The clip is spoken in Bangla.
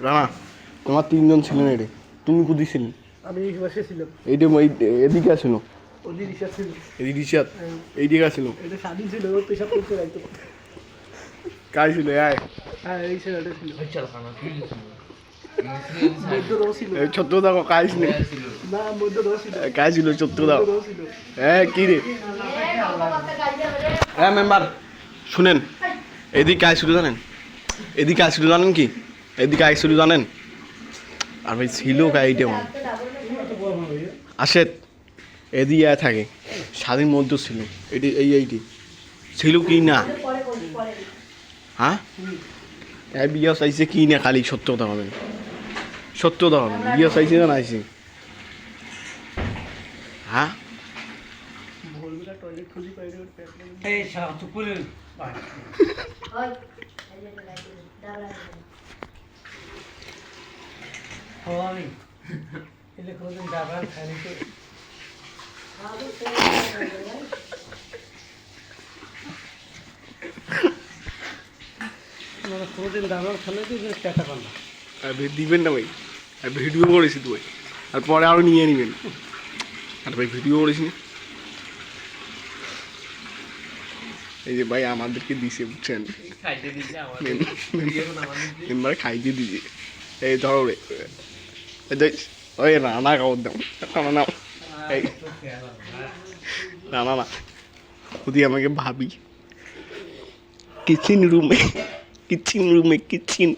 রানা তোমার তিনজন ছিলেন এটা, তুমি কোথায় ছিলেন? আমি এই পাশে ছিলাম। এইটা এদিকে আসলো, ওদের রিসার্চ ছিল, এদিকে রিসাদ এইদিকে আসলো। এটা স্বাধীন ছিল, ও পেশাব করতে রাখতো। কাজ ছিল আয় হ্যাঁ এই ছেলেটা ছিল, ছোট্ট দেখো কাজ ছিল না মধ্যে ছিল, কাজ ছিল ছোট্ট দাও। ছিল। হ্যাঁ কি রে, হ্যাঁ মেম্বার শুনেন, এদিকে কাজ ছিল জানেন, এদিকে কাজ ছিল জানেন কি, এদিকে কাজ ছিল জানেন। আর ভাই ছিল গাড়িটা আসে এদিকে থাকে স্বাধীন মধ্য ছিল এটি এইটি ছিল কি না? হ্যাঁ বিয়া চাইছে কি না, খালি সত্য কথা হবেন, সত্য কথা হবেন, বিয়া চাইছে না নাইছে? হ্যাঁ টয়লেট খুঁজি পাই এই শালা চুপ করে আমি এলে কোনোদিন ডাবরান খাইনি তো। মানে কোনোদিন ডাবরান খাইলে তো টাকা পান না। দিবেন না ভাই, ভিডিও করেছি তো ভাই, আর পরে আরো নিয়ে নিবেন। আর ভাই ভিডিও করেছি না, এই যে ভাই আমাদেরকে দিছে বুঝছেন, মেম্বার খাইতে দিছে। এই ধরো রে ওই রানা খাওয়ার দাম, রানা নাও এই রানা না যদি আমাকে ভাবি কিচেন রুমে কিচেন